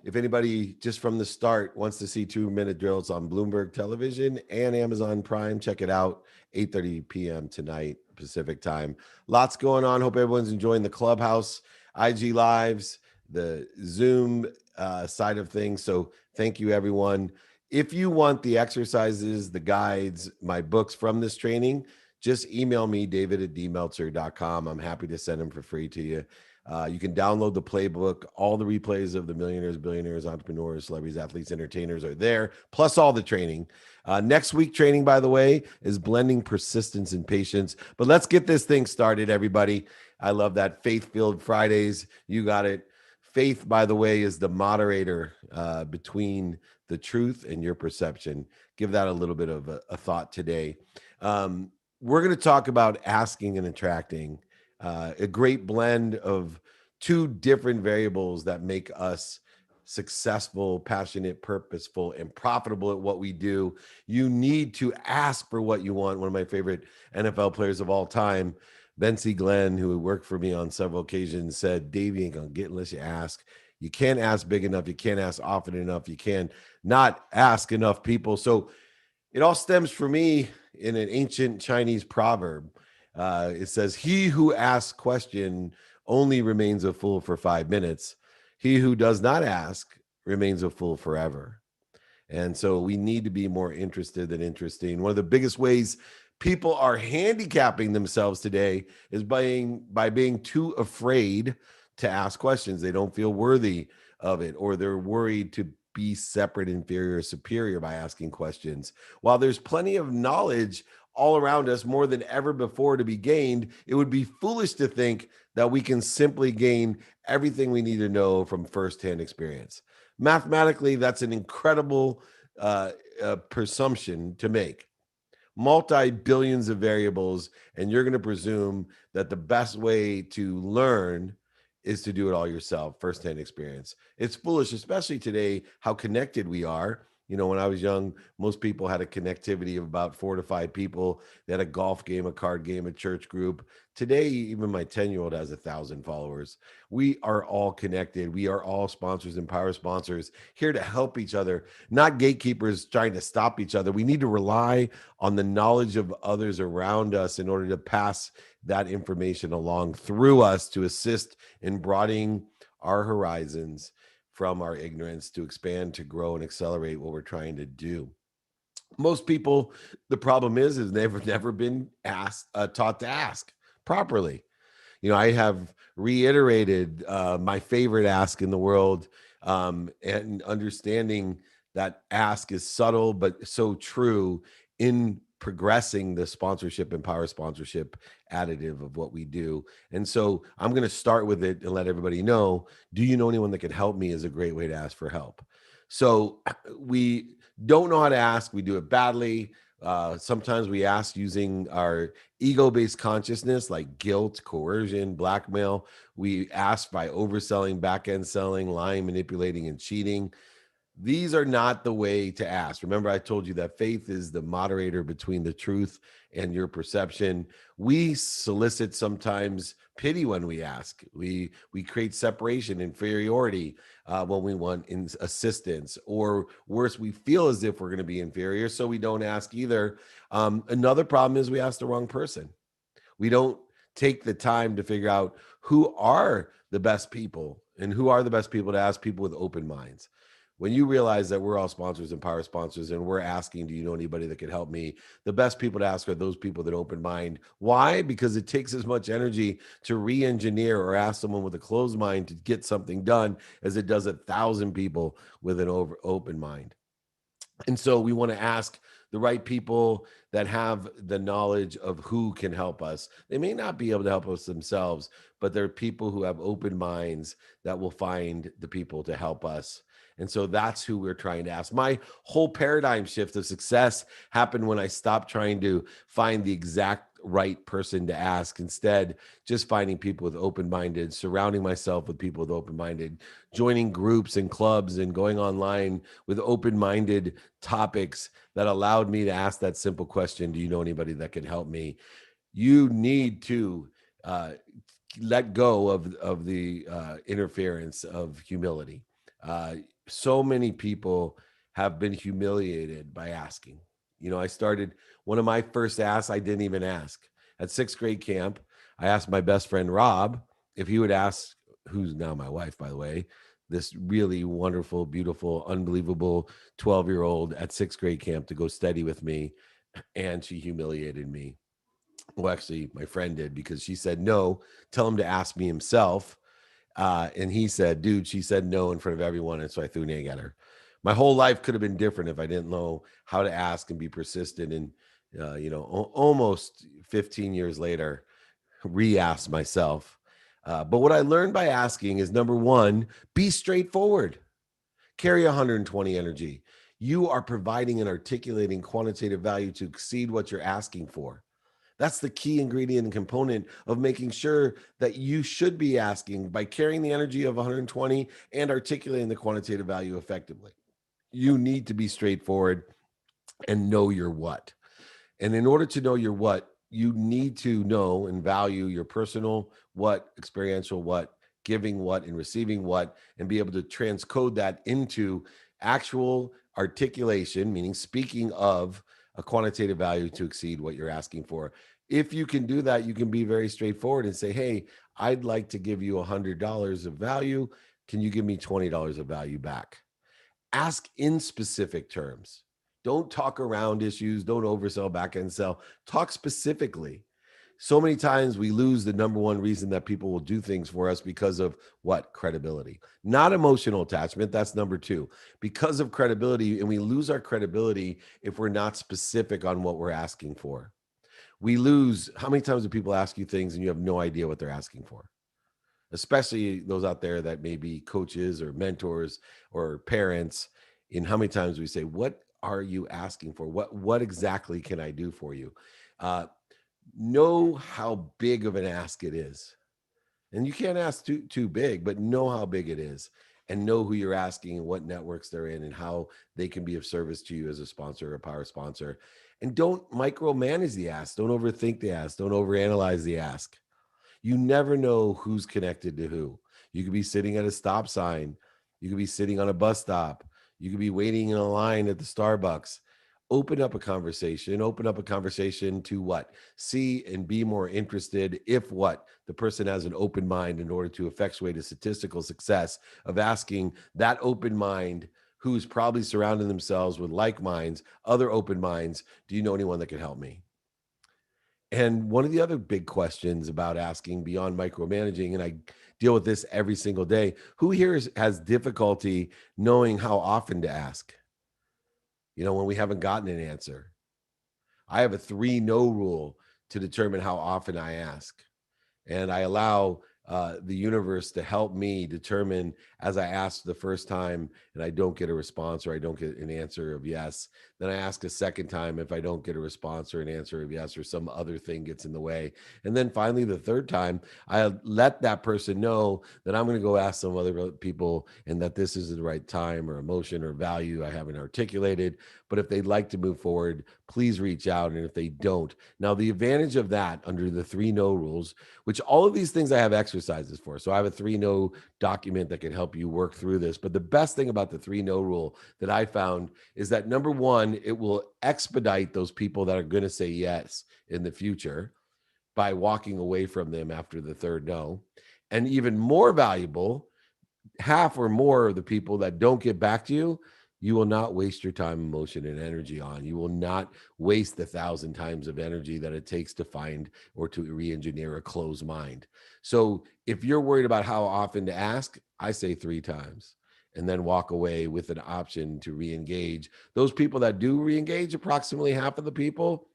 If anybody just from the start wants to see 2-minute drills on Bloomberg Television and Amazon Prime, check it out. 8:30 p.m. tonight, Pacific time. Lots going on. Hope everyone's enjoying the Clubhouse, IG Lives, the Zoom side of things. So thank you, everyone. If you want the exercises, the guides, my books from this training, just email me, david@dmeltzer.com. I'm happy to send them for free to you. You can download the playbook. All the replays of the millionaires, billionaires, entrepreneurs, celebrities, athletes, entertainers are there, plus all the training. Next week training, by the way, is blending persistence and patience. But let's get this thing started, everybody. I love that. Faith-filled Fridays. You got it. Faith, by the way, is the moderator between the truth and your perception. Give that a little bit of a thought today. We're going to talk about asking and attracting, a great blend of two different variables that make us successful, passionate, purposeful, and profitable at what we do. You need to ask for what you want. One of my favorite NFL players of all time, Bensie Glenn, who worked for me on several occasions, said, Dave, you ain't going to get unless you ask. You can't ask big enough. You can't ask often enough. You can not ask enough people. So it all stems for me in an ancient Chinese proverb. It says, he who asks question only remains a fool for 5 minutes. He who does not ask remains a fool forever. And so we need to be more interested than interesting. One of the biggest ways people are handicapping themselves today is by being too afraid to ask questions. They don't feel worthy of it, or they're worried to be separate, inferior, superior by asking questions. While there's plenty of knowledge all around us, more than ever before, to be gained, it would be foolish to think that we can simply gain everything we need to know from firsthand experience. Mathematically, that's an incredible presumption to make. Multi-billions of variables, and you're going to presume that the best way to learn is to do it all yourself, firsthand experience. It's foolish, especially today, how connected we are. You know, when I was young, most people had a connectivity of about 4 to 5 people. They had a golf game, a card game, a church group. Today, even my 10-year-old has 1,000 followers. We are all connected. We are all sponsors and power sponsors here to help each other, not gatekeepers trying to stop each other. We need to rely on the knowledge of others around us in order to pass that information along through us to assist in broadening our horizons from our ignorance, to expand, to grow, and accelerate what we're trying to do. Most people, the problem is they've never been taught to ask properly. You know, I have reiterated my favorite ask in the world, and understanding that ask is subtle but so true in progressing the sponsorship and power sponsorship additive of what we do. And so I'm going to start with it and let everybody know, do you know anyone that can help me, is a great way to ask for help. So we don't know how to ask. We do it badly. Sometimes we ask using our ego-based consciousness, like guilt, coercion, blackmail. We ask by overselling, back-end selling, lying, manipulating, and cheating. These are not the way to ask. Remember, I told you that faith is the moderator between the truth and your perception. We solicit sometimes pity when we ask. We create separation, inferiority when we want assistance, or worse, we feel as if we're going to be inferior, so we don't ask either. Another problem is we ask the wrong person. We don't take the time to figure out who are the best people, and who are the best people to ask people with open minds. When you realize that we're all sponsors and power sponsors, and we're asking, do you know anybody that could help me? The best people to ask are those people that open mind. Why? Because it takes as much energy to re-engineer or ask someone with a closed mind to get something done as it does 1,000 people with an open mind. And so we want to ask the right people that have the knowledge of who can help us. They may not be able to help us themselves, but they're people who have open minds that will find the people to help us. And so that's who we're trying to ask. My whole paradigm shift of success happened when I stopped trying to find the exact right person to ask. Instead, just finding people with open-minded, surrounding myself with people with open-minded, joining groups and clubs, and going online with open-minded topics that allowed me to ask that simple question, do you know anybody that can help me? You need to let go of the interference of humility. Uh, so many people have been humiliated by asking. I started one of my first asks, I didn't even ask. At sixth grade camp, I asked my best friend Rob if he would ask, who's now my wife, by the way, this really wonderful, beautiful, unbelievable 12-year-old at sixth grade camp to go study with me. And she humiliated me. Well, actually, my friend did because she said, no, tell him to ask me himself. And he said, dude, she said no in front of everyone. And so I threw an egg at her. My whole life could have been different if I didn't know how to ask and be persistent. And, almost 15 years later, re asked myself. But what I learned by asking is number one, be straightforward, carry 120 energy. You are providing and articulating quantitative value to exceed what you're asking for. That's the key ingredient and component of making sure that you should be asking by carrying the energy of 120 and articulating the quantitative value effectively. You need to be straightforward and know your what. And in order to know your what, you need to know and value your personal what, experiential what, giving what, and receiving what, and be able to transcode that into actual articulation, meaning speaking of a quantitative value to exceed what you're asking for. If you can do that, you can be very straightforward and say, hey, I'd like to give you $100 of value. Can you give me $20 of value back? Ask in specific terms. Don't talk around issues. Don't oversell, back end sell. Talk specifically. So many times we lose the number one reason that people will do things for us because of what? Credibility, not emotional attachment. That's number two. Because of credibility, and we lose our credibility if we're not specific on what we're asking for. We lose. How many times do people ask you things and you have no idea what they're asking for? Especially those out there that may be coaches or mentors or parents. And how many times we say, what are you asking for? What exactly can I do for you? Uh, know how big of an ask it is. And you can't ask too big, but know how big it is and know who you're asking and what networks they're in and how they can be of service to you as a sponsor or a power sponsor. And don't micromanage the ask. Don't overthink the ask. Don't overanalyze the ask. You never know who's connected to who. You could be sitting at a stop sign. You could be sitting on a bus stop. You could be waiting in a line at the Starbucks. Open up a conversation to what? See and be more interested if what? The person has an open mind in order to effectuate a statistical success of asking that open mind who's probably surrounding themselves with like minds, other open minds. Do you know anyone that can help me? And one of the other big questions about asking beyond micromanaging, and I deal with this every single day, who here has difficulty knowing how often to ask? When we haven't gotten an answer. I have a 3 no rule to determine how often I ask. And I allow the universe to help me determine as I ask the first time and I don't get a response or I don't get an answer of yes, then I ask a second time if I don't get a response or an answer of yes or some other thing gets in the way. And then finally, the third time, I let that person know that I'm going to go ask some other people and that this is the right time or emotion or value I haven't articulated. But if they'd like to move forward, please reach out. And if they don't, now the advantage of that under the 3 no rules, which all of these things I have exercises for. So I have a 3 no document that can help you work through this. But the best thing about the 3 no rule that I found is that number one, it will expedite those people that are going to say yes in the future by walking away from them after the third no. And even more valuable, half or more of the people that don't get back to you, you will not waste your time, emotion, and energy on. You will not waste the 1,000 times of energy that it takes to find or to re-engineer a closed mind. So if you're worried about how often to ask, I say 3 times and then walk away with an option to re-engage. Those people that do re-engage, approximately half of the people,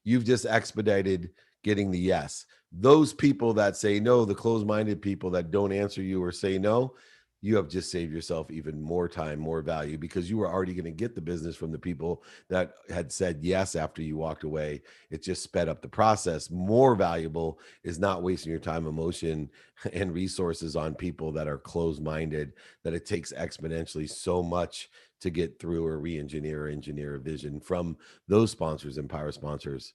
you've just expedited getting the yes. Those people that say no, the closed-minded people that don't answer you or say no, you have just saved yourself even more time, more value, because you were already going to get the business from the people that had said yes after you walked away. It just sped up the process. More valuable is not wasting your time, emotion, and resources on people that are closed-minded, that it takes exponentially so much to get through or re-engineer or engineer a vision from those sponsors and power sponsors.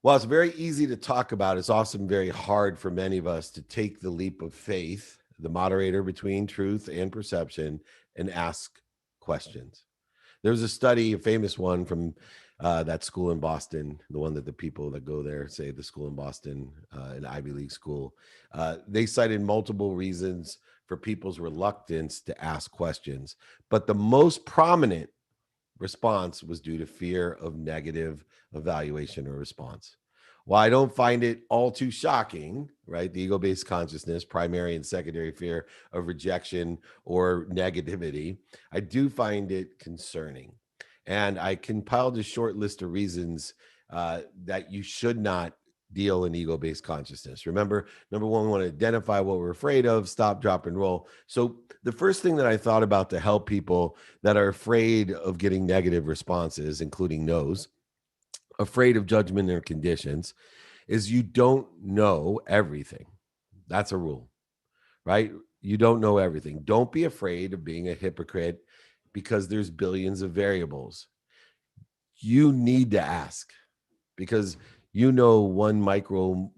While it's very easy to talk about, it's also very hard for many of us to take the leap of faith the moderator between truth and perception, and ask questions. There's a study, a famous one from that school in Boston, the one that the people that go there say the school in Boston, an Ivy League school. They cited multiple reasons for people's reluctance to ask questions, but the most prominent response was due to fear of negative evaluation or response. While I don't find it all too shocking, right? The ego based consciousness, primary and secondary fear of rejection or negativity, I do find it concerning. And I compiled a short list of reasons that you should not deal in ego based consciousness. Remember, number one, we want to identify what we're afraid of, stop, drop, and roll. So, the first thing that I thought about to help people that are afraid of getting negative responses, including no's, afraid of judgment or conditions, is you don't know everything. That's a rule, right? You don't know everything. Don't be afraid of being a hypocrite because there's billions of variables. You need to ask because you know one micro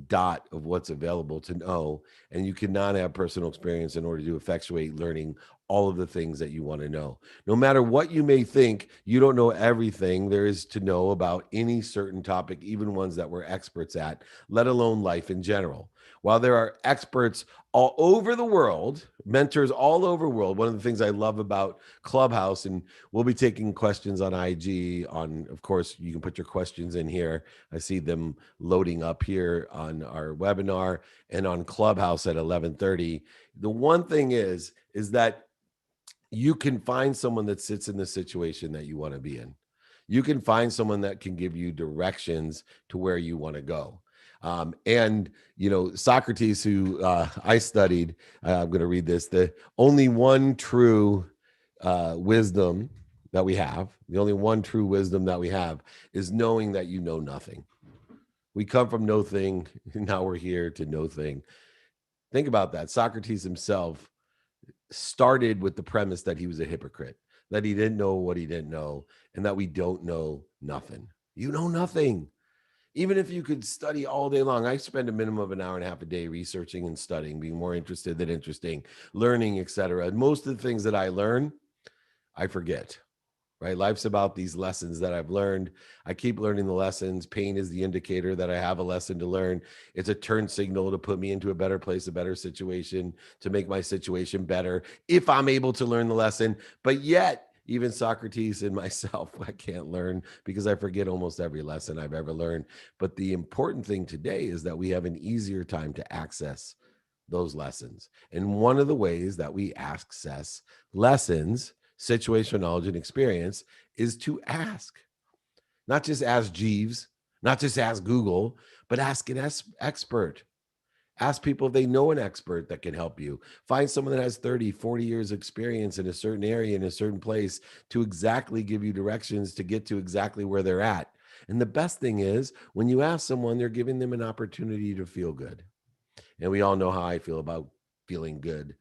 dot of what's available to know, and you cannot have personal experience in order to effectuate learning all of the things that you want to know. No matter what you may think, you don't know everything there is to know about any certain topic, even ones that we're experts at, let alone life in general. While there are experts all over the world, mentors all over the world, one of the things I love about Clubhouse, and we'll be taking questions on IG, on, of course, you can put your questions in here. I see them loading up here on our webinar and on Clubhouse at 11:30. The one thing is that you can find someone that sits in the situation that you want to be in. You can find someone that can give you directions to where you want to go. And, Socrates, who I studied, I'm going to read this, the only one true wisdom that we have, the only one true wisdom that we have is knowing that you know nothing. We come from no thing. Now we're here to no thing. Think about that. Socrates himself started with the premise that he was a hypocrite, that he didn't know what he didn't know, and that we don't know nothing. You know nothing. Even if you could study all day long, I spend a minimum of an hour and a half a day researching and studying, being more interested than interesting, learning, etc. And most of the things that I learn, I forget. Right? Life's about these lessons that I've learned. I keep learning the lessons. Pain is the indicator that I have a lesson to learn. It's a turn signal to put me into a better place, a better situation, to make my situation better if I'm able to learn the lesson. But yet, even Socrates and myself, I can't learn because I forget almost every lesson I've ever learned. But the important thing today is that we have an easier time to access those lessons. And one of the ways that we access lessons, situational knowledge, and experience is to ask. Not just ask Jeeves, not just ask Google, but ask an expert. Ask people if they know an expert that can help you. Find someone that has 30, 40 years experience in a certain area, in a certain place, to exactly give you directions to get to exactly where they're at. And the best thing is when you ask someone, they're giving them an opportunity to feel good. And we all know how I feel about feeling good,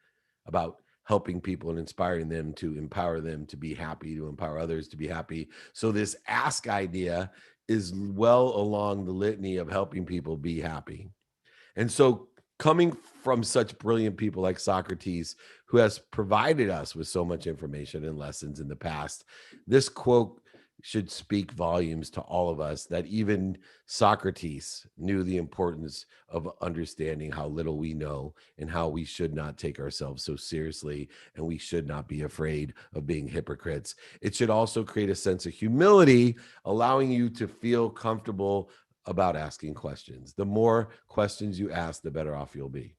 about helping people and inspiring them to empower them to be happy, to empower others to be happy. So this ask idea is well along the litany of helping people be happy. And so, coming from such brilliant people like Socrates, who has provided us with so much information and lessons in the past, this quote should speak volumes to all of us, that even Socrates knew the importance of understanding how little we know and how we should not take ourselves so seriously, and we should not be afraid of being hypocrites. It should also create a sense of humility, allowing you to feel comfortable about asking questions. The more questions you ask, the better off you'll be.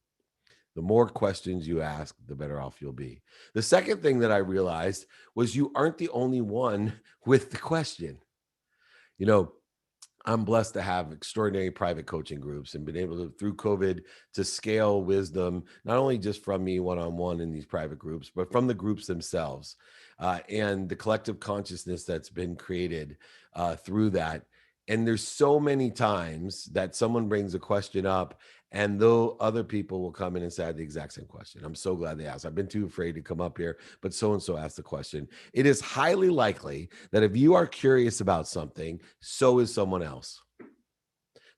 The more questions you ask, the better off you'll be. The second thing that I realized was you aren't the only one with the question. You know, I'm blessed to have extraordinary private coaching groups and been able to, through COVID, to scale wisdom, not only just from me one-on-one in these private groups, but from the groups themselves, and the collective consciousness that's been created through that. And there's so many times that someone brings a question up, and though other people will come in and say, I had the exact same question. I'm so glad they asked. I've been too afraid to come up here, but so-and-so asked the question. It is highly likely that if you are curious about something, so is someone else.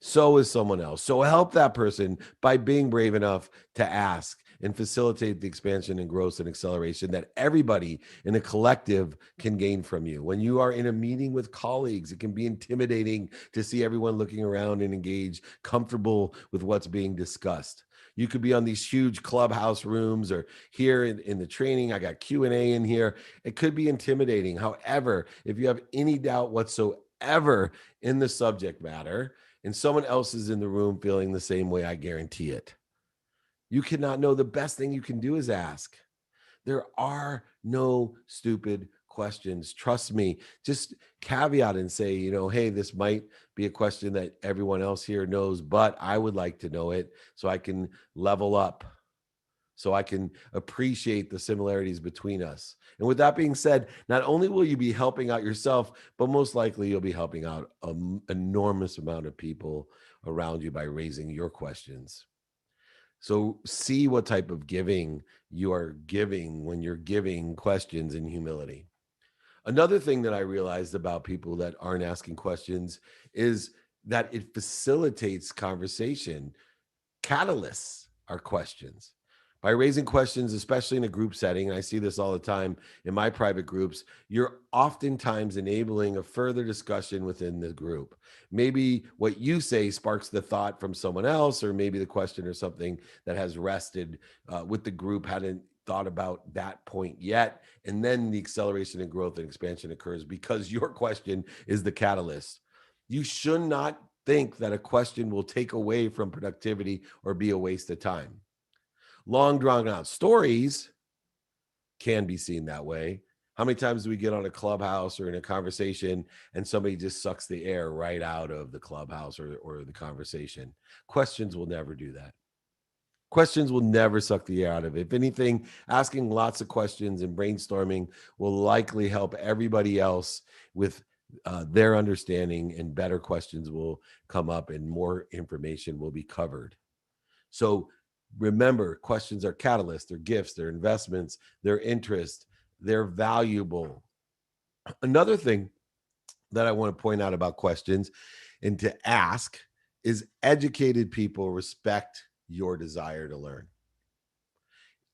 So is someone else. So help that person by being brave enough to ask and facilitate the expansion and growth and acceleration that everybody in a collective can gain from you. When you are in a meeting with colleagues, it can be intimidating to see everyone looking around and engaged, comfortable with what's being discussed. You could be on these huge clubhouse rooms or here in the training. I got Q&A in here. It could be intimidating. However, if you have any doubt whatsoever in the subject matter, and someone else is in the room feeling the same way, I guarantee it. You cannot know. The best thing you can do is ask. There are no stupid questions. Trust me. Just caveat and say, hey, this might be a question that everyone else here knows, but I would like to know it so I can level up, so I can appreciate the similarities between us. And with that being said, not only will you be helping out yourself, but most likely you'll be helping out an enormous amount of people around you by raising your questions. So see what type of giving you are giving when you're giving questions in humility. Another thing that I realized about people that aren't asking questions is that it facilitates conversation. Catalysts are questions. By raising questions, especially in a group setting, and I see this all the time in my private groups, you're oftentimes enabling a further discussion within the group. Maybe what you say sparks the thought from someone else, or maybe the question or something that has rested with the group hadn't thought about that point yet. And then the acceleration and growth and expansion occurs because your question is the catalyst. You should not think that a question will take away from productivity or be a waste of time. Long drawn out stories can be seen that way. How many times do we get on a clubhouse or in a conversation and somebody just sucks the air right out of the clubhouse or the conversation? Questions will never do that. Questions will never suck the air out of it. If anything, asking lots of questions and brainstorming will likely help everybody else with their understanding, and better questions will come up and more information will be covered. So remember, questions are catalysts, they're gifts, they're investments, they're interest, they're valuable. Another thing that I want to point out about questions and to ask is educated people respect your desire to learn.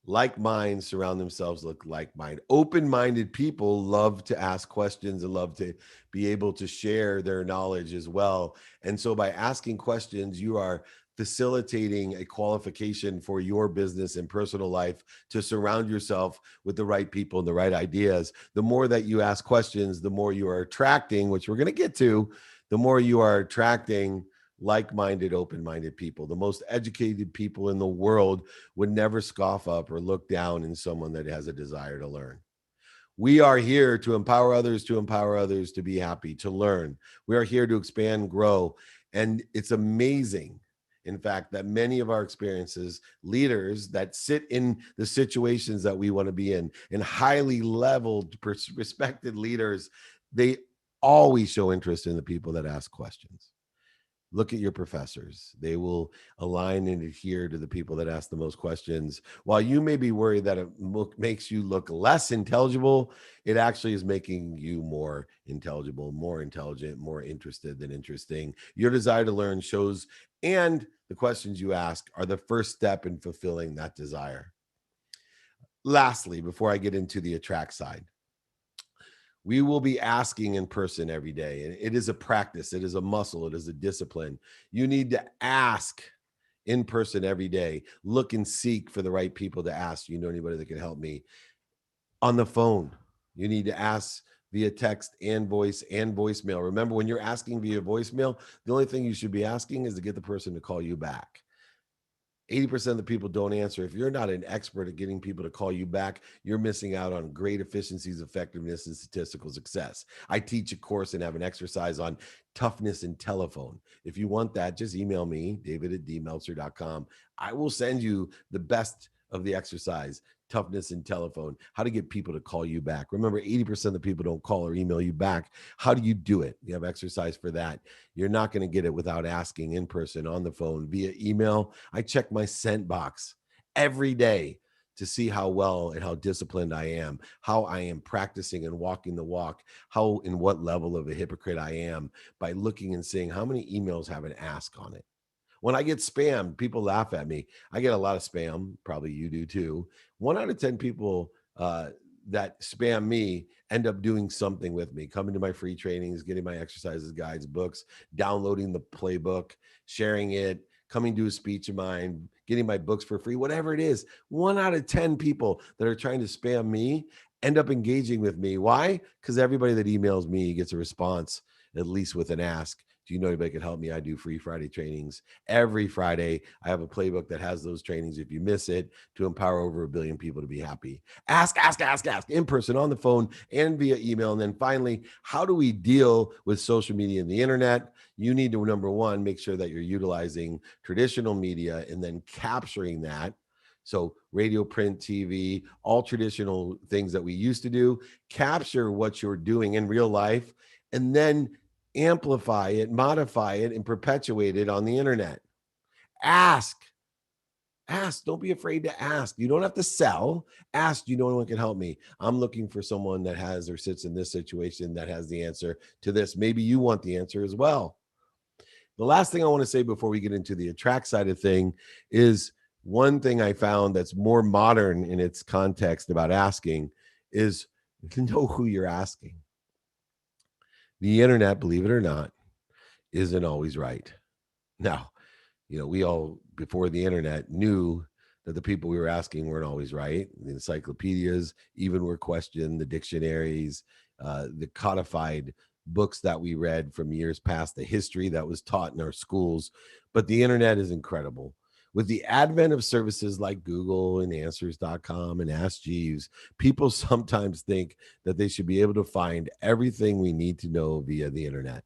Like minds surround themselves with like mind. Open-minded people love to ask questions and love to be able to share their knowledge as well. And so by asking questions, you are facilitating a qualification for your business and personal life to surround yourself with the right people and the right ideas. The more that you ask questions, the more you are attracting, which we're going to get to, the more you are attracting like-minded, open-minded people. The most educated people in the world would never scoff up or look down in someone that has a desire to learn. We are here to empower others to be happy, to learn. We are here to expand, grow. And it's amazing, in fact, that many of our experiences, leaders that sit in the situations that we want to be in, and highly leveled, respected leaders, they always show interest in the people that ask questions. Look at your professors. They will align and adhere to the people that ask the most questions. While you may be worried that it makes you look less intelligible, it actually is making you more intelligible, more intelligent, more interested than interesting. Your desire to learn shows, and the questions you ask are the first step in fulfilling that desire. Lastly, before I get into the attract side, we will be asking in person every day. And it is a practice, it is a muscle, it is a discipline. You need to ask in person every day. Look and seek for the right people to ask. You know anybody that can help me? On the phone, you need to ask via text and voice and voicemail. Remember, when you're asking via voicemail, the only thing you should be asking is to get the person to call you back. 80% of the people don't answer. If you're not an expert at getting people to call you back, you're missing out on great efficiencies, effectiveness, and statistical success. I teach a course and have an exercise on toughness in telephone. If you want that, just email me, david@dmeltzer.com. I will send you the best of the exercise, toughness in telephone, how to get people to call you back. Remember, 80% of the people don't call or email you back. How do you do it? You have exercise for that. You're not going to get it without asking in person, on the phone, via email. I check my sent box every day to see how well and how disciplined I am, how I am practicing and walking the walk, how in what level of a hypocrite I am by looking and seeing how many emails have an ask on it. When I get spam, people laugh at me. I get a lot of spam, probably you do too. 1 out of 10 people that spam me end up doing something with me, coming to my free trainings, getting my exercises, guides, books, downloading the playbook, sharing it, coming to a speech of mine, getting my books for free, whatever it is. 1 out of 10 people that are trying to spam me end up engaging with me. Why? Because everybody that emails me gets a response, at least with an ask. Do you know anybody can help me? I do free Friday trainings every Friday. I have a playbook that has those trainings if you miss it, to empower over 1 billion people to be happy. Ask, ask, ask, ask, in person, on the phone, and via email. And then finally, how do we deal with social media and the internet? You need to, number one, make sure that you're utilizing traditional media and then capturing that. So radio, print, TV, all traditional things that we used to do, capture what you're doing in real life, and then amplify it, modify it, and perpetuate it on the internet. Ask. Ask. Don't be afraid to ask. You don't have to sell. Ask. Do you know anyone can help me? I'm looking for someone that has or sits in this situation that has the answer to this. Maybe you want the answer as well. The last thing I want to say before we get into the attract side of thing is one thing I found that's more modern in its context about asking is to know who you're asking. The internet, believe it or not, isn't always right. Now, we all, before the internet, knew that the people we were asking weren't always right. The encyclopedias even were questioned, the dictionaries, the codified books that we read from years past, the history that was taught in our schools. But the internet is incredible. With the advent of services like Google and Answers.com and Ask Jeeves, people sometimes think that they should be able to find everything we need to know via the internet,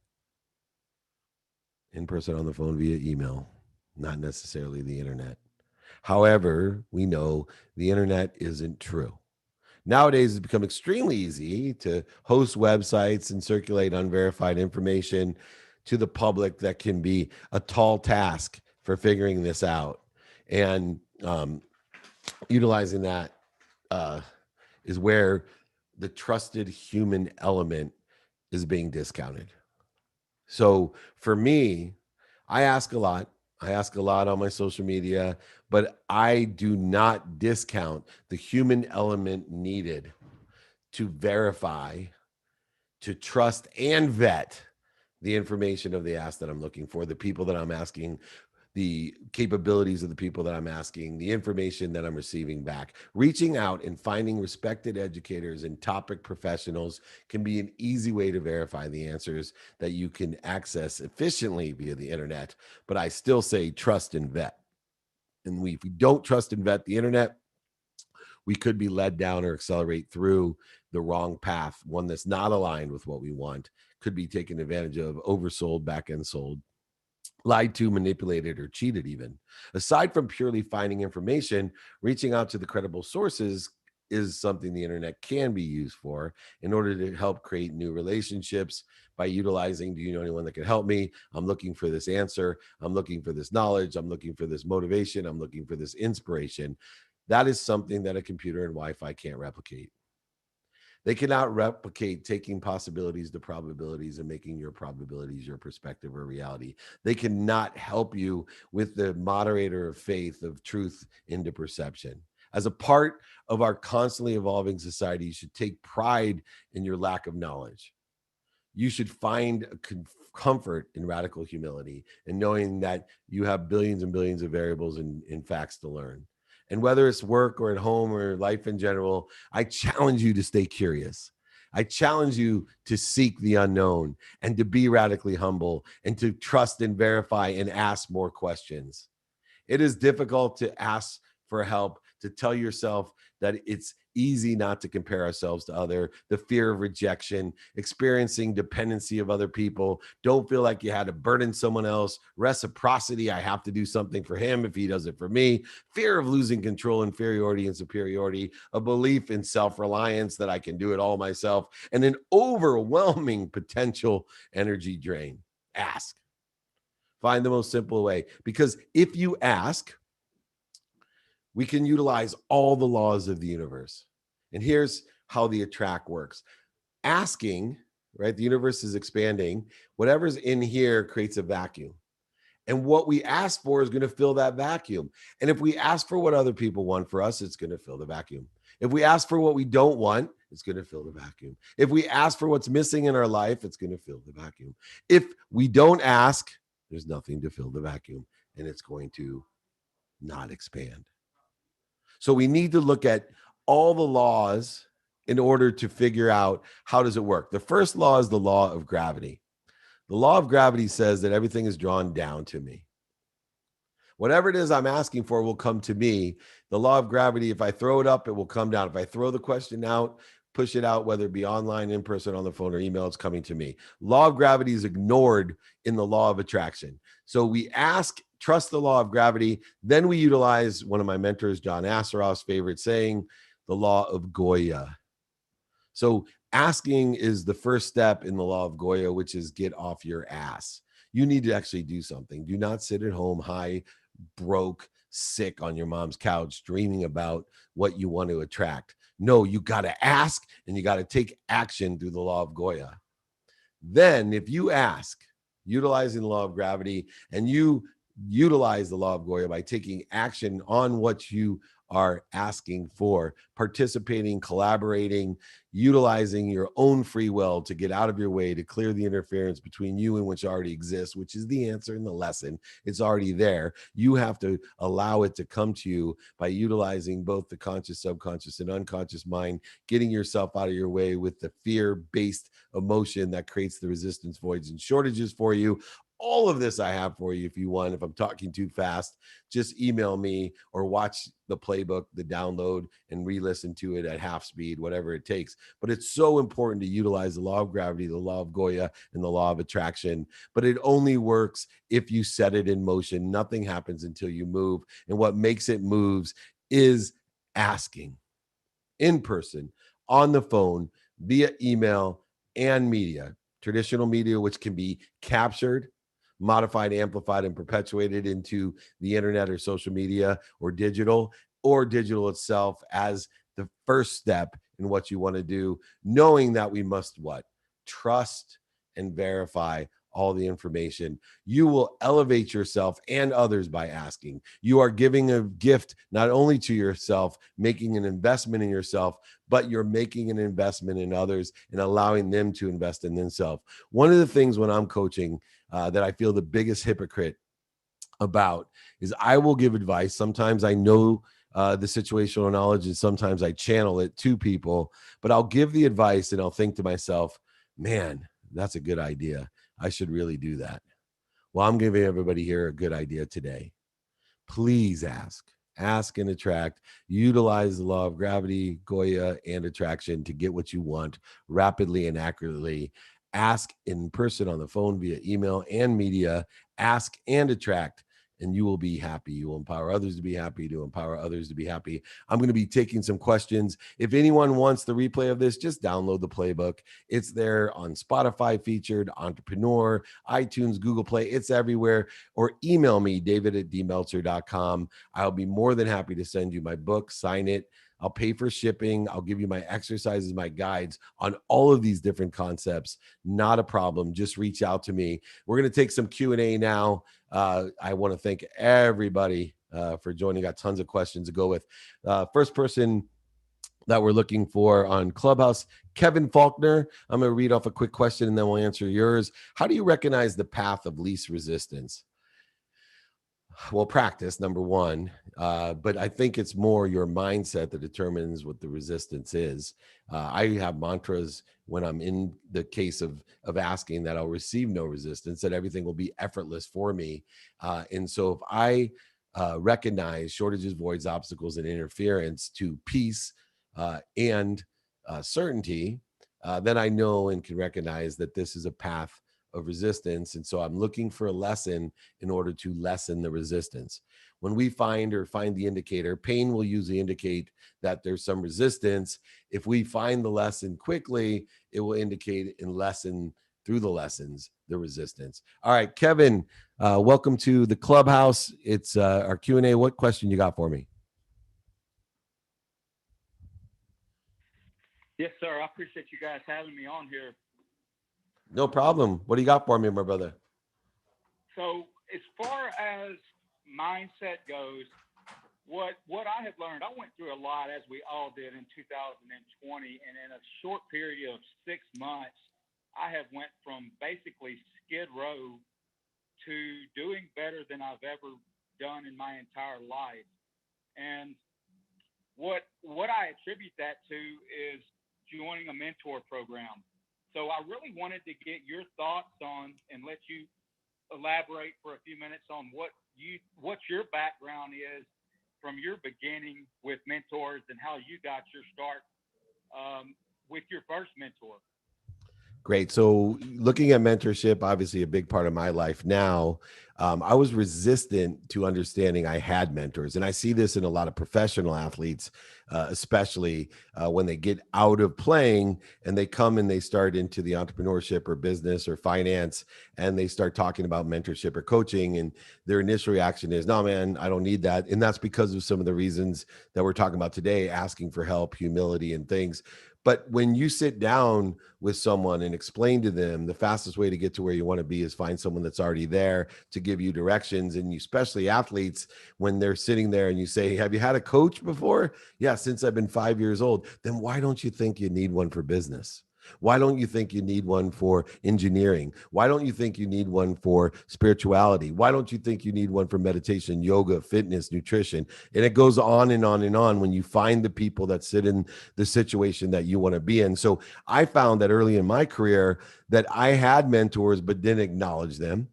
in person, on the phone, via email, not necessarily the internet. However, we know the internet isn't true. Nowadays, it's become extremely easy to host websites and circulate unverified information to the public that can be a tall task for figuring this out. And utilizing that uh, is where the trusted human element is being discounted. So for me, I ask a lot. I ask a lot on my social media, but I do not discount the human element needed to verify, to trust and vet the information of the ask that I'm looking for, the people that I'm asking, the capabilities of the people that I'm asking, the information that I'm receiving back. Reaching out and finding respected educators and topic professionals can be an easy way to verify the answers that you can access efficiently via the internet. But I still say trust and vet. And if we don't trust and vet the internet, we could be led down or accelerate through the wrong path, one that's not aligned with what we want, could be taken advantage of, oversold, back end sold, lied to, manipulated, or cheated even. Aside from purely finding information, reaching out to the credible sources is something the internet can be used for in order to help create new relationships by utilizing, do you know anyone that can help me? I'm looking for this answer. I'm looking for this knowledge. I'm looking for this motivation. I'm looking for this inspiration. That is something that a computer and Wi-Fi can't replicate. They cannot replicate taking possibilities to probabilities and making your probabilities your perspective or reality. They cannot help you with the moderator of faith, of truth into perception. As a part of our constantly evolving society, you should take pride in your lack of knowledge. You should find a comfort in radical humility and knowing that you have billions and billions of variables and facts to learn. And whether it's work or at home or life in general, I challenge you to stay curious. I challenge you to seek the unknown and to be radically humble and to trust and verify and ask more questions. It is difficult to ask for help, to tell yourself that it's easy not to compare ourselves to other, the fear of rejection, experiencing dependency of other people, don't feel like you had to burden someone else, reciprocity, I have to do something for him if he does it for me, fear of losing control, inferiority and superiority, a belief in self-reliance that I can do it all myself, and an overwhelming potential energy drain. Ask. Find the most simple way, because if you ask, we can utilize all the laws of the universe. And here's how the attract works. Asking, right? The universe is expanding. Whatever's in here creates a vacuum. And what we ask for is going to fill that vacuum. And if we ask for what other people want for us, it's going to fill the vacuum. If we ask for what we don't want, it's going to fill the vacuum. If we ask for what's missing in our life, it's going to fill the vacuum. If we don't ask, there's nothing to fill the vacuum, and it's going to not expand. So we need to look at all the laws in order to figure out how does it work. The first law is the law of gravity. The law of gravity says that everything is drawn down to me. Whatever it is I'm asking for will come to me. The law of gravity, if I throw it up, it will come down. If I throw the question out, push it out, whether it be online, in person, on the phone, or email, it's coming to me. Law of gravity is ignored in the law of attraction. So we ask, trust the law of gravity. Then we utilize one of my mentors, John Asseroff's favorite saying, the law of GOYA. So asking is the first step in the law of GOYA, which is get off your ass. You need to actually do something. Do not sit at home high, broke, sick on your mom's couch, dreaming about what you want to attract. No, you got to ask and you got to take action through the law of GOYA. Then if you ask, utilizing the law of gravity, and you utilize the law of GOYA by taking action on what you are asking for, participating, collaborating, utilizing your own free will to get out of your way to clear the interference between you and which already exists, which is the answer in the lesson. It's already there. You have to allow it to come to you by utilizing both the conscious, subconscious, and unconscious mind, getting yourself out of your way with the fear-based emotion that creates the resistance, voids, and shortages for you. All of this I have for you if you want. If I'm talking too fast, just email me or watch the playbook, the download, and re-listen to it at half speed, whatever it takes. But it's so important to utilize the law of gravity, the law of GOYA, and the law of attraction. But it only works if you set it in motion. Nothing happens until you move. And what makes it moves is asking in person, on the phone, via email and media, traditional media, which can be captured, modified, amplified, and perpetuated into the internet or social media or digital itself as the first step in what you want to do, knowing that we must what? Trust and verify all the information. You will elevate yourself and others by asking. You are giving a gift not only to yourself, making an investment in yourself, but you're making an investment in others and allowing them to invest in themselves. One of the things when I'm coaching that I feel the biggest hypocrite about is I will give advice. Sometimes I know the situational knowledge and sometimes I channel it to people, but I'll give the advice and I'll think to myself, man, that's a good idea. I should really do that. Well, I'm giving everybody here a good idea today. Please ask and attract. Utilize the law of gravity, GOYA, and attraction to get what you want rapidly and accurately. Ask in person, on the phone, via email and media. Ask and attract, and you will be happy. You will empower others to be happy, to empower others to be happy. I'm going to be taking some questions. If anyone wants the replay of this, just download the playbook. It's there on Spotify featured, Entrepreneur, iTunes, Google Play. It's everywhere. Or email me, david@dmeltzer.com. I'll be more than happy to send you my book, sign it. I'll pay for shipping. I'll give you my exercises, my guides on all of these different concepts. Not a problem. Just reach out to me. We're going to take some Q&A now. I want to thank everybody for joining. Got tons of questions to go with. First person that we're looking for on Clubhouse, Kevin Faulkner. I'm going to read off a quick question and then we'll answer yours. How do you recognize the path of least resistance? Well, practice, number one. But I think it's more your mindset that determines what the resistance is. I have mantras when I'm in the case of asking that I'll receive no resistance, that everything will be effortless for me. And so if I recognize shortages, voids, obstacles, and interference to peace and certainty, then I know and can recognize that this is a path of resistance. And so I'm looking for a lesson in order to lessen the resistance. When we find the indicator, pain will usually indicate that there's some resistance. If we find the lesson quickly, it will indicate and lessen through the lessons, the resistance. All right, Kevin, welcome to the Clubhouse. It's our Q&A. What question you got for me? Yes, sir. I appreciate you guys having me on here. No problem. What do you got for me, my brother? So, as far as mindset goes, what I have learned, I went through a lot as we all did in 2020, and in a short period of 6 months, I have went from basically skid row to doing better than I've ever done in my entire life. And what I attribute that to is joining a mentor program. So I really wanted to get your thoughts on and let you elaborate for a few minutes on what your background is from your beginning with mentors and how you got your start with your first mentor. Great. So, looking at mentorship, obviously a big part of my life now. I was resistant to understanding I had mentors. And I see this in a lot of professional athletes, especially when they get out of playing and they come and they start into the entrepreneurship or business or finance and they start talking about mentorship or coaching. And their initial reaction is, no, man, I don't need that. And that's because of some of the reasons that we're talking about today, asking for help, humility, and things. But when you sit down with someone and explain to them, the fastest way to get to where you want to be is find someone that's already there to give you directions. And you, especially athletes, when they're sitting there and you say, have you had a coach before? Yeah, since I've been 5 years old. Then why don't you think you need one for business? Why don't you think you need one for engineering? Why don't you think you need one for spirituality? Why don't you think you need one for meditation, yoga, fitness, nutrition? And it goes on and on and on when you find the people that sit in the situation that you want to be in. So I found that early in my career that I had mentors but didn't acknowledge them.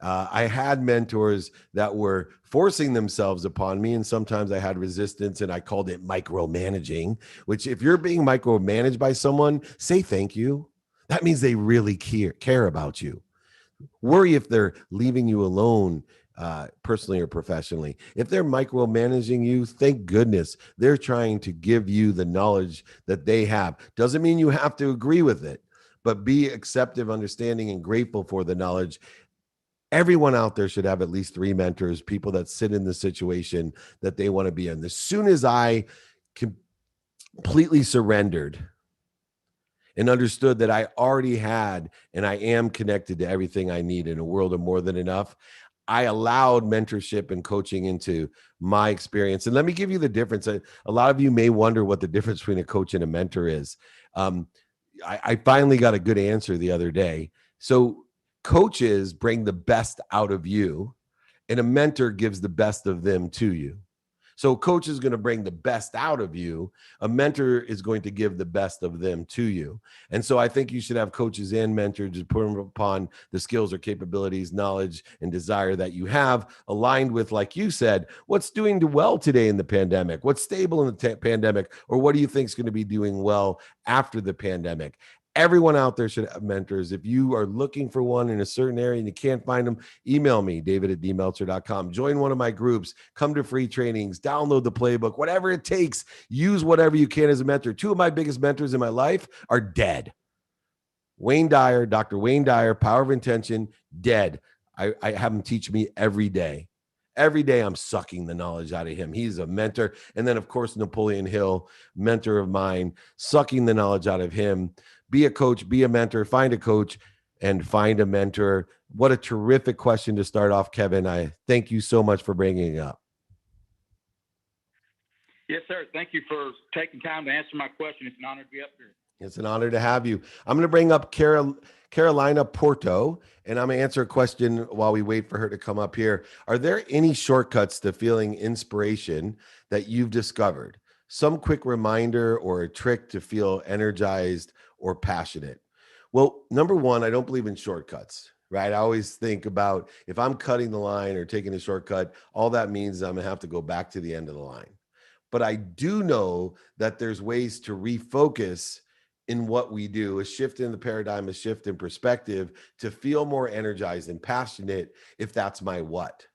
I had mentors that were forcing themselves upon me, and sometimes I had resistance, and I called it micromanaging. Which, if you're being micromanaged by someone, say thank you. That means they really care about you. Worry if they're leaving you alone, personally or professionally. If they're micromanaging you, thank goodness they're trying to give you the knowledge that they have. Doesn't mean you have to agree with it, but be acceptive, understanding, and grateful for the knowledge. Everyone out there should have at least three mentors, people that sit in the situation that they want to be in. As soon as I completely surrendered and understood that I already had and I am connected to everything I need in a world of more than enough, I allowed mentorship and coaching into my experience. And let me give you the difference. A lot of you may wonder what the difference between a coach and a mentor is. Um, I finally got a good answer the other day. So, coaches bring the best out of you, and a mentor gives the best of them to you. So, a coach is going to bring the best out of you. A mentor is going to give the best of them to you. And so, I think you should have coaches and mentors to put them upon the skills or capabilities, knowledge, and desire that you have, aligned with, like you said, what's doing well today in the pandemic, what's stable in the pandemic, or what do you think is going to be doing well after the pandemic. Everyone out there should have mentors. If you are looking for one in a certain area and you can't find them, email me, david@dmeltzer.com. Join one of my groups, come to free trainings, download the playbook, whatever it takes. Use whatever you can as a mentor. Two of my biggest mentors in my life are dead. Wayne Dyer, Dr. Wayne Dyer, Power of Intention, dead. I have him teach me every day. Every day I'm sucking the knowledge out of him. He's a mentor. And then, of course, Napoleon Hill, mentor of mine, sucking the knowledge out of him. Be a coach, be a mentor, find a coach, and find a mentor. What a terrific question to start off, Kevin. I thank you so much for bringing it up. Yes, sir. Thank you for taking time to answer my question. It's an honor to be up here. It's an honor to have you. I'm going to bring up Carolina Porto, and I'm going to answer a question while we wait for her to come up here. Are there any shortcuts to feeling inspiration that you've discovered? Some quick reminder or a trick to feel energized or passionate? Well, number one, I don't believe in shortcuts, right? I always think about if I'm cutting the line or taking a shortcut, all that means is I'm going to have to go back to the end of the line. But I do know that there's ways to refocus in what we do, a shift in the paradigm, a shift in perspective to feel more energized and passionate if that's my what.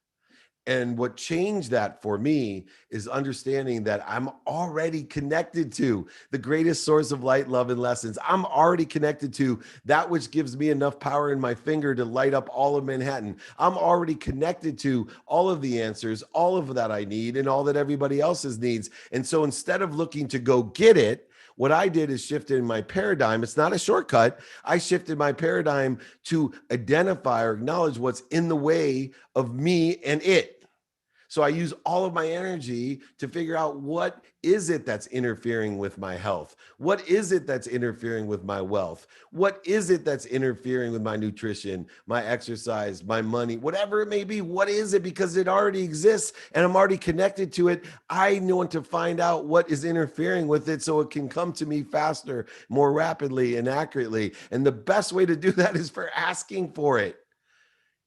And what changed that for me is understanding that I'm already connected to the greatest source of light, love, and lessons. I'm already connected to that which gives me enough power in my finger to light up all of Manhattan. I'm already connected to all of the answers, all of that I need, and all that everybody else's needs. And so instead of looking to go get it, What I did is shifted my paradigm. It's not a shortcut. I shifted my paradigm to identify or acknowledge what's in the way of me and it. So I use all of my energy to figure out what is it that's interfering with my health? What is it that's interfering with my wealth? What is it that's interfering with my nutrition, my exercise, my money, whatever it may be? What is it? Because it already exists and I'm already connected to it. I want to find out what is interfering with it so it can come to me faster, more rapidly, and accurately. And the best way to do that is for asking for it.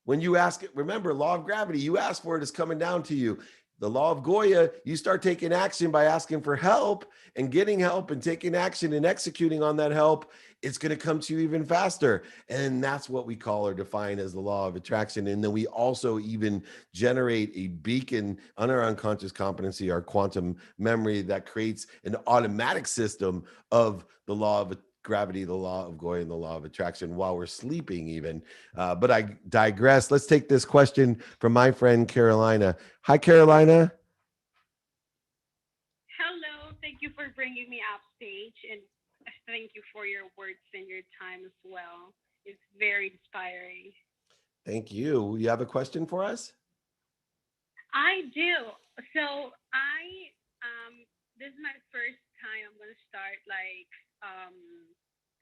When you ask it, remember, law of gravity, you ask for it, it's coming down to you. The law of GOYA, you start taking action by asking for help and getting help and taking action and executing on that help. It's going to come to you even faster. And that's what we call or define as the law of attraction. And then we also even generate a beacon on our unconscious competency, our quantum memory that creates an automatic system of the law of gravity, the law of GOYA, and the law of attraction while we're sleeping even. But I digress. Let's take this question from my friend Carolina. Hi, Carolina. Hello, thank you for bringing me up stage and thank you for your words and your time as well. It's very inspiring. Thank you. You have a question for us? I do. So this is my first time I'm gonna start um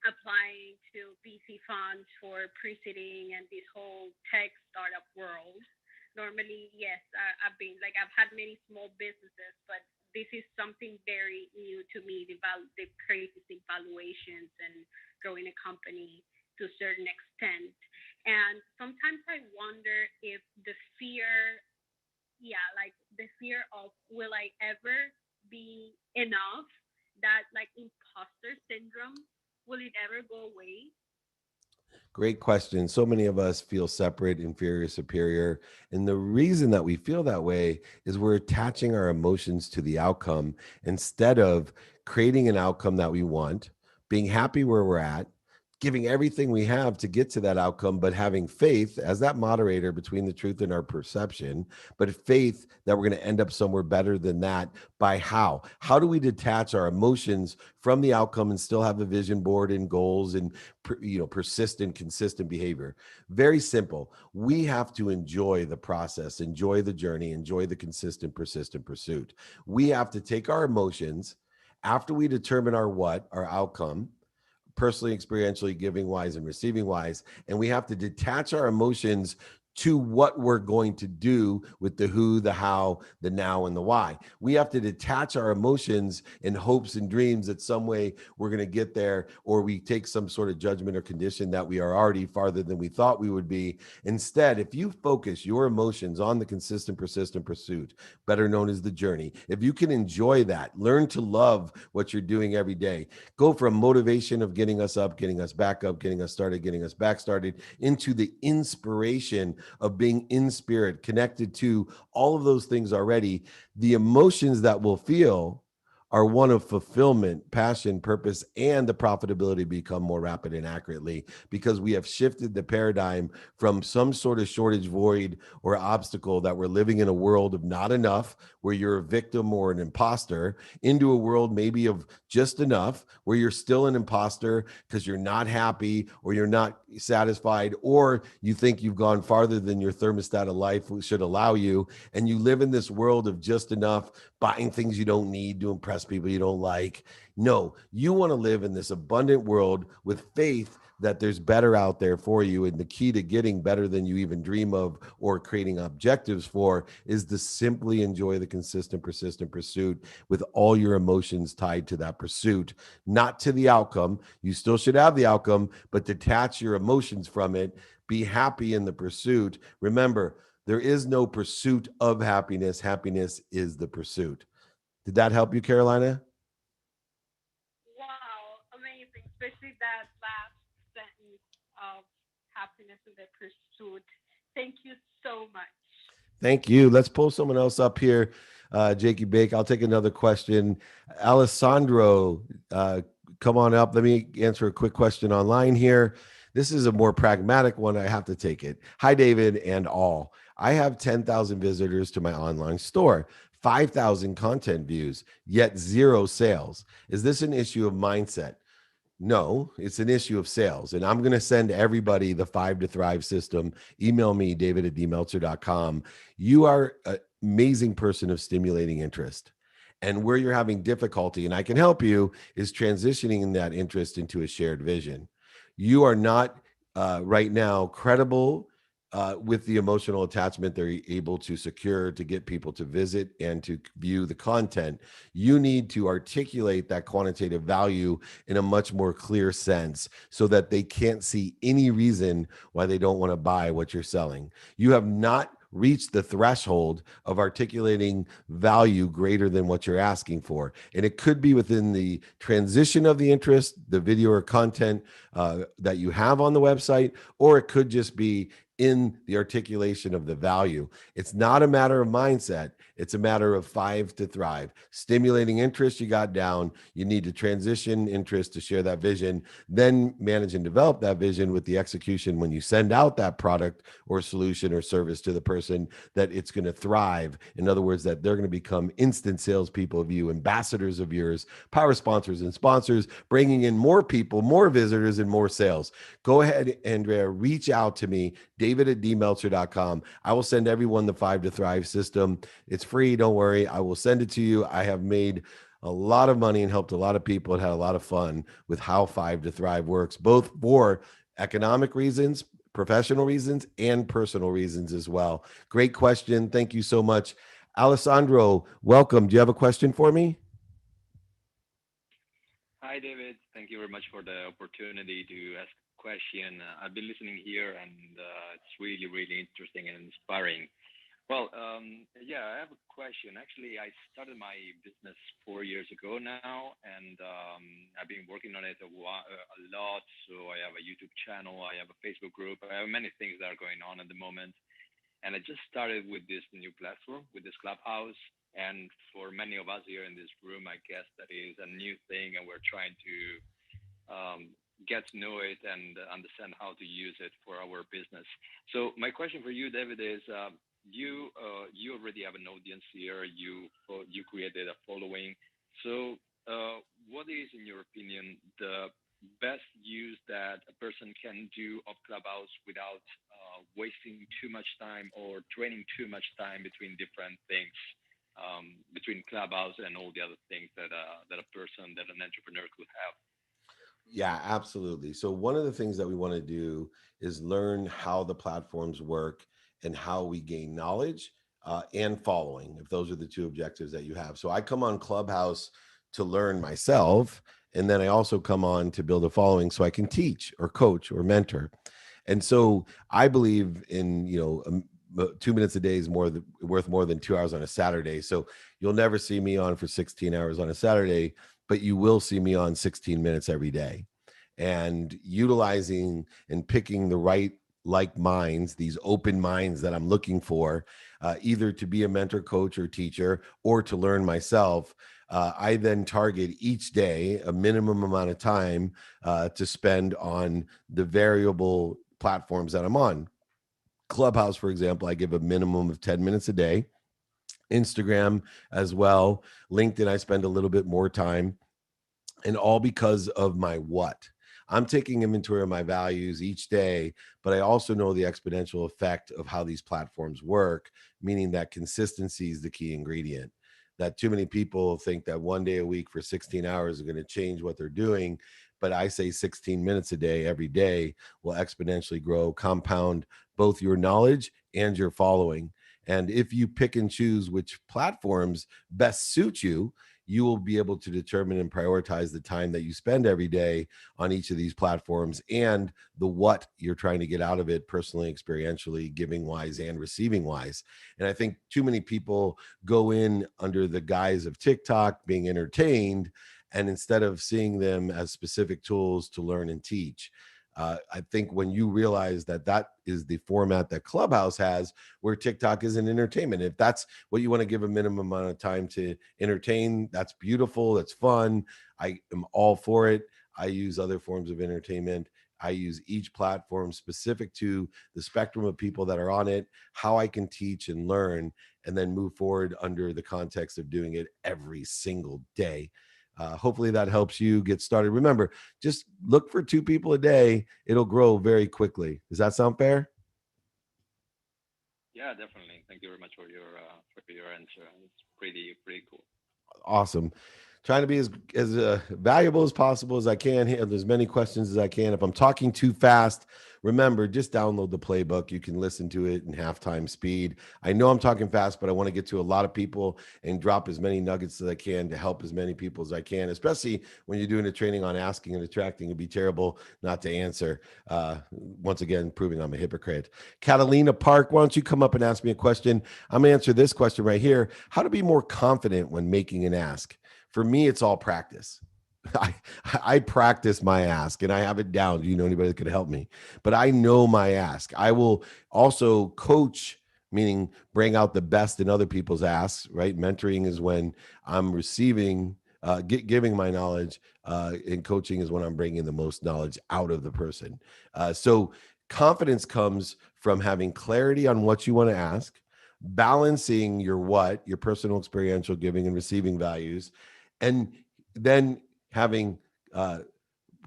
applying to VC funds for preceding and this whole tech startup world. Normally, yes, I've been like I've had many small businesses, but this is something very new to me. The crazy valuations and growing a company to a certain extent. And sometimes I wonder if the fear, yeah, like the fear of will I ever be enough, that like imposter syndrome, will it ever go away? Great question. So many of us feel separate, inferior, superior. And the reason that we feel that way is we're attaching our emotions to the outcome instead of creating an outcome that we want, being happy where we're at, giving everything we have to get to that outcome, but having faith as that moderator between the truth and our perception, but faith that we're going to end up somewhere better than that. By how? How do we detach our emotions from the outcome and still have a vision board and goals and persistent, consistent behavior? Very simple. We have to enjoy the process, enjoy the journey, enjoy the consistent, persistent pursuit. We have to take our emotions after we determine our outcome, personally, experientially, giving wise, and receiving wise. And we have to detach our emotions to what we're going to do with the who, the how, the now, and the why. We have to detach our emotions and hopes and dreams that some way we're going to get there, or we take some sort of judgment or condition that we are already farther than we thought we would be. Instead, if you focus your emotions on the consistent, persistent pursuit, better known as the journey, if you can enjoy that, learn to love what you're doing every day, go from motivation of getting us up, getting us back up, getting us started, getting us back started, into the inspiration of being in spirit, connected to all of those things already. The emotions that we'll feel are one of fulfillment, passion, purpose, and the profitability become more rapid and accurately because we have shifted the paradigm from some sort of shortage, void, or obstacle that we're living in a world of not enough, where you're a victim or an imposter, into a world maybe of just enough, where you're still an imposter because you're not happy or you're not satisfied, or you think you've gone farther than your thermostat of life should allow you. And you live in this world of just enough, buying things you don't need to impress people you don't like. No, you want to live in this abundant world with faith that there's better out there for you. And the key to getting better than you even dream of or creating objectives for is to simply enjoy the consistent, persistent pursuit with all your emotions tied to that pursuit, not to the outcome. You still should have the outcome, but detach your emotions from it. Be happy in the pursuit. Remember, there is no pursuit of happiness. Happiness is the pursuit. Did that help you, Carolina? Wow, amazing. Especially that last sentence of happiness in the pursuit. Thank you so much. Thank you. Let's pull someone else up here. Jakey Bake. I'll take another question. Alessandro, come on up. Let me answer a quick question online here. This is a more pragmatic one. I have to take it. Hi, David and all. I have 10,000 visitors to my online store. 5,000 content views, yet zero sales. Is this an issue of mindset? No, it's an issue of sales. And I'm going to send everybody the 5 to Thrive system. Email me, david@dmeltzer.com. You are an amazing person of stimulating interest. And where you're having difficulty, and I can help you, is transitioning that interest into a shared vision. You are not right now credible with the emotional attachment they're able to secure to get people to visit and to view the content. You need to articulate that quantitative value in a much more clear sense so that they can't see any reason why they don't want to buy what you're selling. You have not reached the threshold of articulating value greater than what you're asking for. And it could be within the transition of the interest, the video or content that you have on the website, or it could just be in the articulation of the value. It's not a matter of mindset. It's a matter of 5 to Thrive. Stimulating interest, you got down. You need to transition interest to share that vision, then manage and develop that vision with the execution when you send out that product or solution or service to the person, that it's going to thrive. In other words, that they're going to become instant salespeople of you, ambassadors of yours, power sponsors and sponsors, bringing in more people, more visitors, and more sales. Go ahead, Andrea, reach out to me, david@dmeltzer.com. I will send everyone the 5 to Thrive system. It's free. Don't worry. I will send it to you. I have made a lot of money and helped a lot of people and had a lot of fun with how 5 to Thrive works, both for economic reasons, professional reasons, and personal reasons as well. Great question. Thank you so much. Alessandro, welcome. Do you have a question for me? Hi, David. Thank you very much for the opportunity to ask a question. I've been listening here, and it's really, really interesting and inspiring. Well, yeah, I have a question. Actually, I started my business 4 years ago now, and I've been working on it a lot. So I have a YouTube channel, I have a Facebook group, I have many things that are going on at the moment. And I just started with this new platform, with this Clubhouse. And for many of us here in this room, I guess that is a new thing, and we're trying to get to know it and understand how to use it for our business. So my question for you, David, is you already have an audience here. You created a following. So what is, in your opinion, the best use that a person can do of Clubhouse without wasting too much time or draining too much time between different things, between Clubhouse and all the other things that that an entrepreneur could have? Yeah, absolutely. So one of the things that we want to do is learn how the platforms work and how we gain knowledge and following, if those are the two objectives that you have. So I come on Clubhouse to learn myself, and then I also come on to build a following so I can teach or coach or mentor. And so I believe in, 2 minutes a day is worth more than 2 hours on a Saturday. So you'll never see me on for 16 hours on a Saturday, but you will see me on 16 minutes every day. And utilizing and picking the right like minds, these open minds that I'm looking for, either to be a mentor, coach, or teacher, or to learn myself. I then target each day a minimum amount of time to spend on the variable platforms that I'm on. Clubhouse, for example, I give a minimum of 10 minutes a day. Instagram as well. LinkedIn, I spend a little bit more time, and all because of my what. I'm taking inventory of my values each day, but I also know the exponential effect of how these platforms work, meaning that consistency is the key ingredient. That too many people think that one day a week for 16 hours is going to change what they're doing. But I say 16 minutes a day, every day, will exponentially grow, compound both your knowledge and your following. And if you pick and choose which platforms best suit you, you will be able to determine and prioritize the time that you spend every day on each of these platforms and the what you're trying to get out of it personally, experientially, giving wise and receiving wise. And I think too many people go in under the guise of TikTok being entertained, and instead of seeing them as specific tools to learn and teach. I think when you realize that that is the format that Clubhouse has, where TikTok is an entertainment, if that's what you want to give a minimum amount of time to entertain, that's beautiful, that's fun. I am all for it. I use other forms of entertainment. I use each platform specific to the spectrum of people that are on it, how I can teach and learn, and then move forward under the context of doing it every single day. Hopefully that helps you get started. Remember, just look for 2 people a day. It'll grow very quickly. Does that sound fair? Yeah, definitely. Thank you very much for your answer. It's pretty cool. Awesome. Trying to be as valuable as possible as I can, handle as many questions as I can. If I'm talking too fast, remember, just download the playbook. You can listen to it in halftime speed. I know I'm talking fast, but I want to get to a lot of people and drop as many nuggets as I can to help as many people as I can, especially when you're doing a training on asking and attracting. It'd be terrible not to answer. Once again, proving I'm a hypocrite. Catalina Park, why don't you come up and ask me a question? I'm going to answer this question right here. How to be more confident when making an ask? For me, it's all practice. I, I practice my ask and I have it down. Do you know anybody that could help me? But I know my ask. I will also coach, meaning bring out the best in other people's asks, right? Mentoring is when I'm receiving, giving my knowledge, and coaching is when I'm bringing the most knowledge out of the person. So confidence comes from having clarity on what you want to ask, balancing your what, your personal experiential giving and receiving values, and then having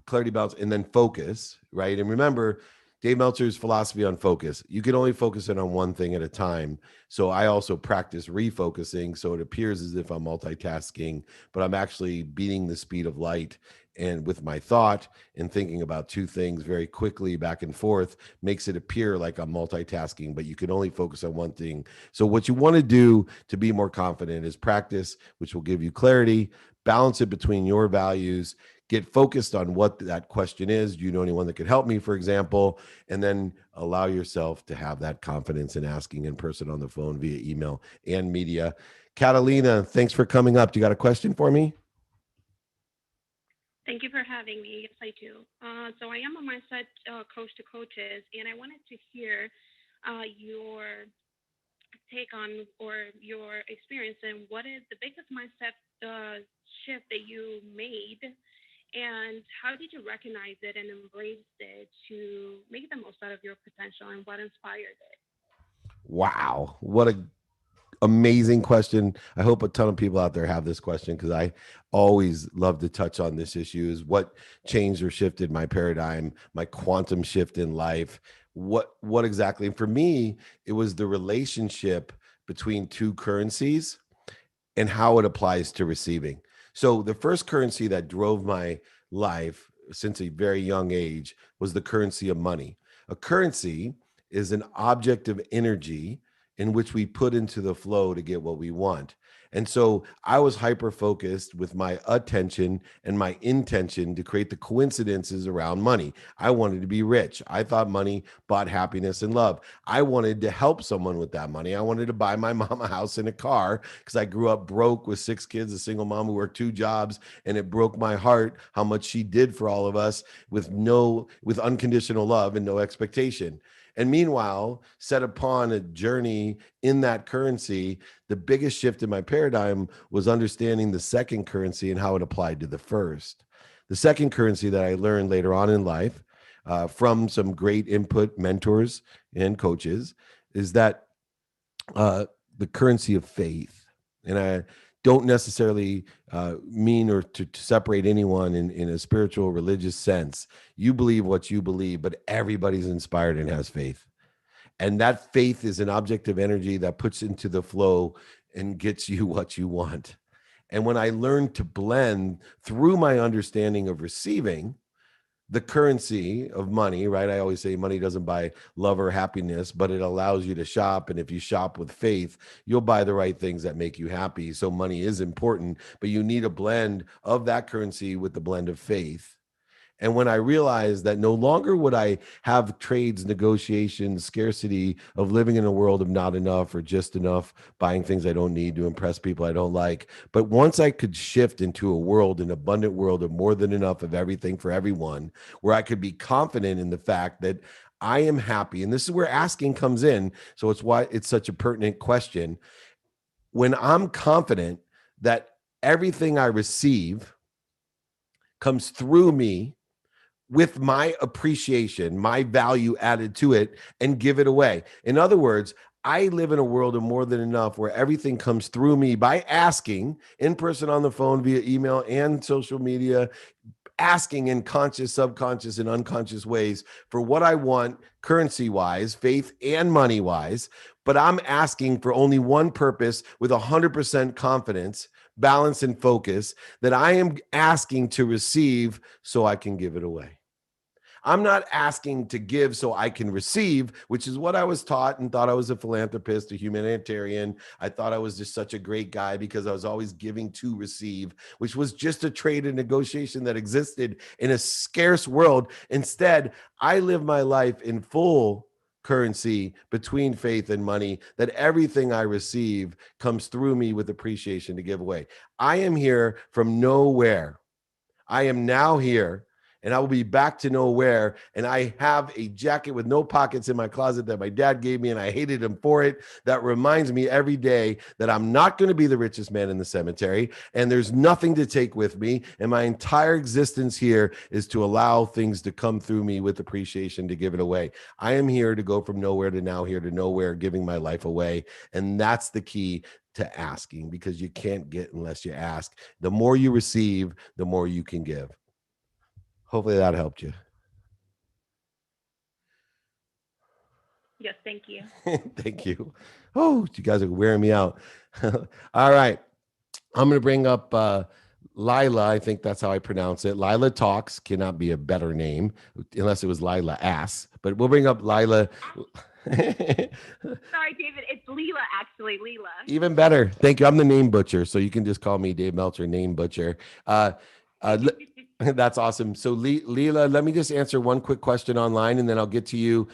clarity, balance, and then focus, right? And remember, Dave Meltzer's philosophy on focus. You can only focus in on one thing at a time. So I also practice refocusing. So it appears as if I'm multitasking, but I'm actually beating the speed of light. And with my thought and thinking about 2 things very quickly back and forth makes it appear like I'm multitasking, but you can only focus on one thing. So what you want to do to be more confident is practice, which will give you clarity, balance it between your values, get focused on what that question is. Do you know anyone that could help me, for example? And then allow yourself to have that confidence in asking in person, on the phone, via email and media. Catalina, thanks for coming up. Do you got a question for me? Thank you for having me. Yes, I do. So I am a mindset coach to coaches, and I wanted to hear your take on or your experience and what is the biggest mindset shift that you made, and how did you recognize it and embrace it to make the most out of your potential, and what inspired it? Wow. What a amazing question. I hope a ton of people out there have this question because I always love to touch on this issue is what changed or shifted my paradigm, my quantum shift in life. What exactly? And for me, it was the relationship between 2 currencies and how it applies to receiving. So the first currency that drove my life since a very young age was the currency of money. A currency is an object of energy in which we put into the flow to get what we want. And so I was hyper focused with my attention and my intention to create the coincidences around money. I wanted to be rich. I thought money bought happiness and love. I wanted to help someone with that money. I wanted to buy my mom a house and a car because I grew up broke with 6 kids, a single mom who worked 2 jobs, and it broke my heart how much she did for all of us with unconditional love and no expectation. And meanwhile, set upon a journey in that currency, the biggest shift in my paradigm was understanding the second currency and how it applied to the first. The second currency that I learned later on in life from some great input mentors and coaches is that the currency of faith. And I don't necessarily mean or to separate anyone in a spiritual religious sense. You believe what you believe, but everybody's inspired and has faith. And that faith is an object of energy that puts into the flow and gets you what you want. And when I learned to blend through my understanding of receiving the currency of money, right? I always say money doesn't buy love or happiness, but it allows you to shop. And if you shop with faith, you'll buy the right things that make you happy. So money is important, but you need a blend of that currency with the blend of faith. And when I realized that no longer would I have trades, negotiations, scarcity of living in a world of not enough or just enough, buying things I don't need to impress people I don't like. But once I could shift into a world, an abundant world of more than enough of everything for everyone, where I could be confident in the fact that I am happy. And this is where asking comes in. So it's why it's such a pertinent question. When I'm confident that everything I receive comes through me with my appreciation, my value added to it, and give it away. In other words, I live in a world of more than enough where everything comes through me by asking in person, on the phone, via email and social media, asking in conscious, subconscious, and unconscious ways for what I want, currency wise, faith and money wise. But I'm asking for only one purpose with 100% confidence, balance, and focus, that I am asking to receive so I can give it away. I'm not asking to give so I can receive, which is what I was taught and thought I was a philanthropist, a humanitarian. I thought I was just such a great guy because I was always giving to receive, which was just a trade and negotiation that existed in a scarce world. Instead, I live my life in full currency between faith and money, that everything I receive comes through me with appreciation to give away. I am here from nowhere. I am now here, and I will be back to nowhere. And I have a jacket with no pockets in my closet that my dad gave me, and I hated him for it. That reminds me every day that I'm not going to be the richest man in the cemetery, and there's nothing to take with me. And my entire existence here is to allow things to come through me with appreciation to give it away. I am here to go from nowhere to now, here to nowhere, giving my life away. And that's the key to asking, because you can't get unless you ask. The more you receive, the more you can give. Hopefully that helped you. Yes, thank you. Thank you. Oh, you guys are wearing me out. All right. I'm going to bring up Lila. I think that's how I pronounce it. Lila Talks cannot be a better name unless it was Lila Ass, but we'll bring up Lila. Sorry, David. It's Leela, actually. Leela. Even better. Thank you. I'm the name butcher, so you can just call me Dave Meltzer, name butcher. Uh, that's awesome. So, Leela, let me just answer one quick question online, and then I'll get to you.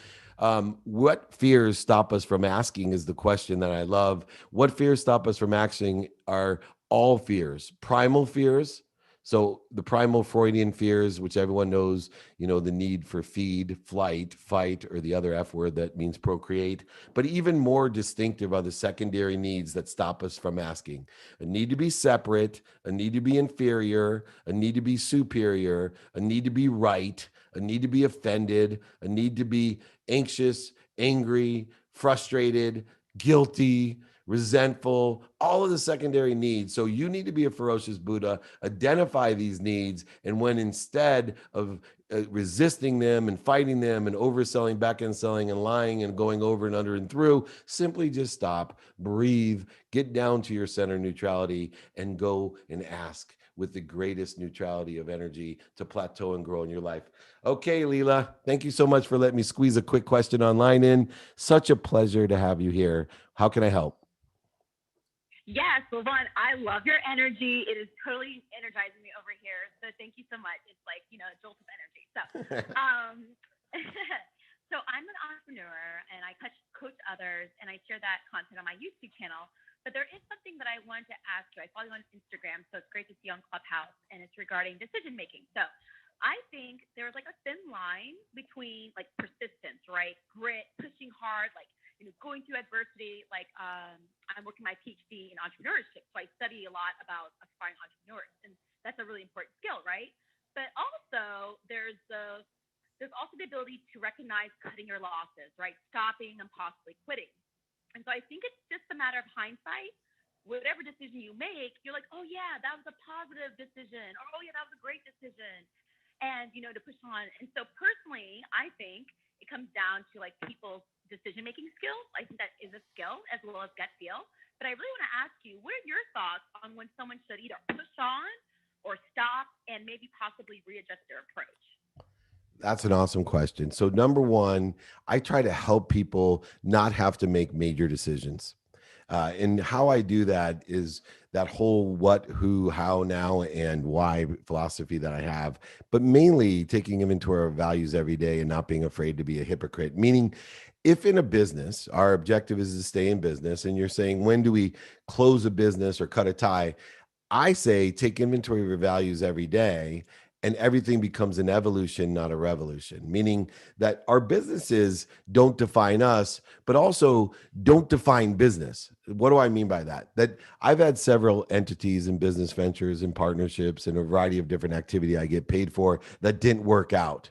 What fears stop us from asking is the question that I love. What fears stop us from asking are all fears, primal fears. So the primal Freudian fears, which everyone knows, the need for feed, flight, fight, or the other F word that means procreate. But even more distinctive are the secondary needs that stop us from asking. A need to be separate, a need to be inferior, a need to be superior, a need to be right, a need to be offended, a need to be anxious, angry, frustrated, guilty, resentful, all of the secondary needs. So you need to be a ferocious Buddha, identify these needs, and when instead of resisting them and fighting them and overselling, back end selling, and lying and going over and under and through, simply just stop, breathe, get down to your center neutrality, and go and ask with the greatest neutrality of energy to plateau and grow in your life. Okay, Leela, thank you so much for letting me squeeze a quick question online in. Such a pleasure to have you here. How can I help? Yes, well, one, I love your energy. It is totally energizing me over here. So thank you so much. It's like, a jolt of energy. So, um, so I'm an entrepreneur and I coach others and I share that content on my YouTube channel. But there is something that I wanted to ask you. I follow you on Instagram, so it's great to see you on Clubhouse, and it's regarding decision making. So I think there's like a thin line between like persistence, right? Grit, pushing hard, like going through adversity. Like I'm working my PhD in entrepreneurship, so I study a lot about aspiring entrepreneurs, and that's a really important skill, right? But also there's also the ability to recognize cutting your losses, right? Stopping and possibly quitting. And so I think it's just a matter of hindsight. Whatever decision you make, you're like, oh yeah, that was a positive decision, or oh yeah, that was a great decision, and to push on. And so personally, I think it comes down to like people's decision making skills. I think that is a skill as well as gut feel. But I really want to ask you, what are your thoughts on when someone should either push on or stop and maybe possibly readjust their approach? That's an awesome question. So, number one, I try to help people not have to make major decisions. And how I do that is that whole what, who, how, now, and why philosophy that I have, but mainly taking inventory of values every day and not being afraid to be a hypocrite. Meaning, if in a business, our objective is to stay in business, and you're saying, when do we close a business or cut a tie? I say, take inventory of your values every day and everything becomes an evolution, not a revolution, meaning that our businesses don't define us, but also don't define business. What do I mean by that? That I've had several entities and business ventures and partnerships and a variety of different activity I get paid for that didn't work out,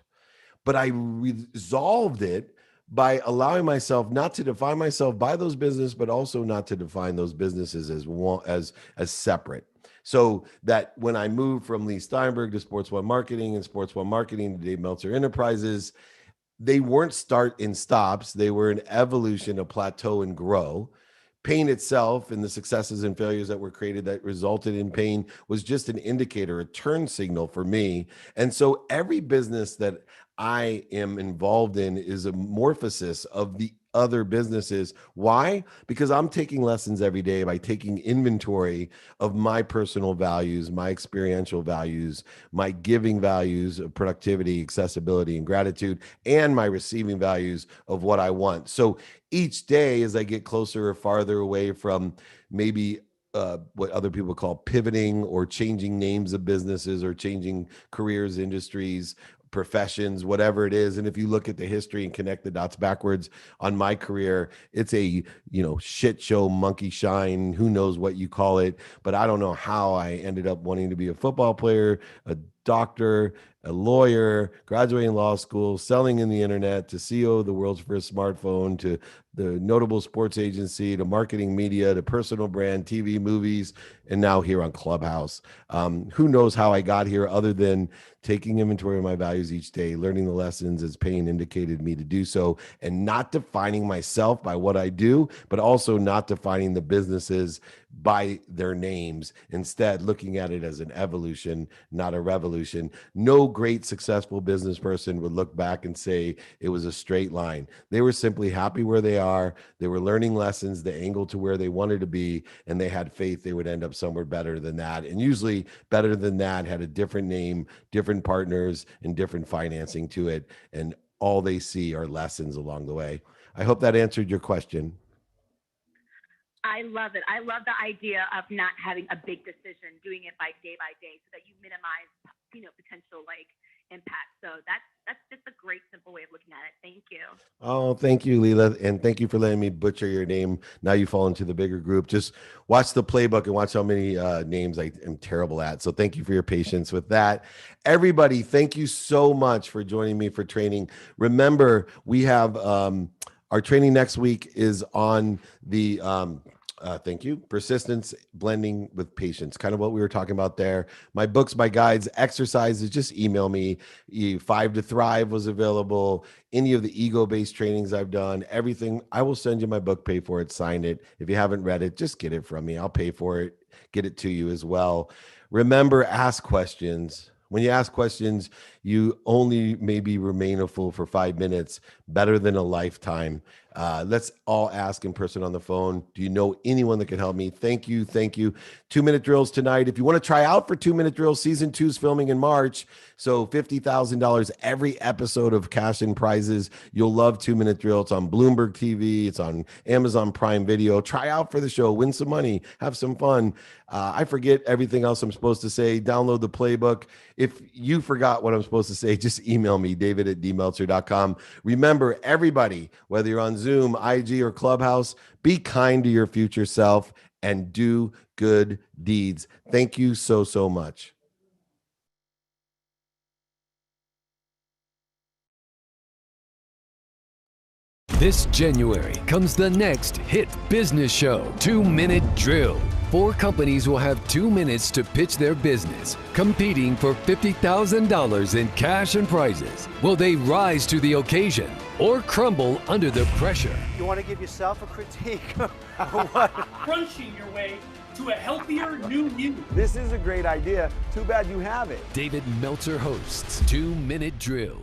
but I resolved it by allowing myself not to define myself by those business, but also not to define those businesses as one as separate. So that when I moved from Lee Steinberg to Sports One Marketing and Sports One Marketing to Dave Meltzer Enterprises, they weren't start and stops. They were an evolution, a plateau and grow. Pain itself and the successes and failures that were created that resulted in pain was just an indicator, a turn signal for me. And so every business that I am involved in is a morphosis of the other businesses. Why? Because I'm taking lessons every day by taking inventory of my personal values, my experiential values, my giving values of productivity, accessibility, and gratitude, and my receiving values of what I want. So each day, as I get closer or farther away from maybe what other people call pivoting or changing names of businesses or changing careers, industries, professions, whatever it is. And if you look at the history and connect the dots backwards on my career, it's a, shit show, monkey shine, who knows what you call it. But I don't know how I ended up wanting to be a football player, a doctor, a lawyer, graduating law school, selling in the internet, to CEO of the world's first smartphone, to the notable sports agency, to marketing media, to personal brand, TV, movies, and now here on Clubhouse. Who knows how I got here other than taking inventory of my values each day, learning the lessons as pain indicated me to do so, and not defining myself by what I do, but also not defining the businesses by their names. Instead, looking at it as an evolution, not a revolution. No great successful business person would look back and say it was a straight line. They were simply happy where they are. They were learning lessons, the angle to where they wanted to be, and they had faith they would end up somewhere better than that. And usually better than that had a different name, different partners, and different financing to it. And all they see are lessons along the way. I hope that answered your question. I love it. I love the idea of not having a big decision, doing it by day, so that you minimize, potential impact. So that's just a great, simple way of looking at it. Thank you. Oh, thank you, Leela. And thank you for letting me butcher your name. Now you fall into the bigger group. Just watch the playbook and watch how many names I am terrible at. So thank you for your patience with that. Everybody, thank you so much for joining me for training. Remember, we have our training next week is on the thank you. Persistence blending with patience. Kind of what we were talking about there. My books, my guides, exercises, just email me. 5 to Thrive was available. Any of the ego-based trainings I've done, everything. I will send you my book, pay for it, sign it. If you haven't read it, just get it from me. I'll pay for it, get it to you as well. Remember, ask questions. When you ask questions, you only maybe remain a fool for 5 minutes, better than a lifetime. Let's all ask in person on the phone. Do you know anyone that can help me? Thank you. Thank you. 2-minute drills tonight. If you want to try out for 2-minute drills, season 2 is filming in March. So $50,000 every episode of cash and prizes. You'll love 2-minute drill. It's on Bloomberg TV. It's on Amazon Prime Video. Try out for the show. Win some money. Have some fun. I forget everything else I'm supposed to say. Download the playbook. If you forgot what I'm supposed to say, just email me, david@dmeltzer.com. Remember, everybody, whether you're on Zoom, IG, or Clubhouse, be kind to your future self and do good deeds. Thank you so, so much. This January comes the next hit business show, 2-Minute Drill. 4 companies will have 2 minutes to pitch their business, competing for $50,000 in cash and prizes. Will they rise to the occasion or crumble under the pressure? You want to give yourself a critique or what? Crunching your way to a healthier new you. This is a great idea. Too bad you have it. David Meltzer hosts 2-Minute Drill.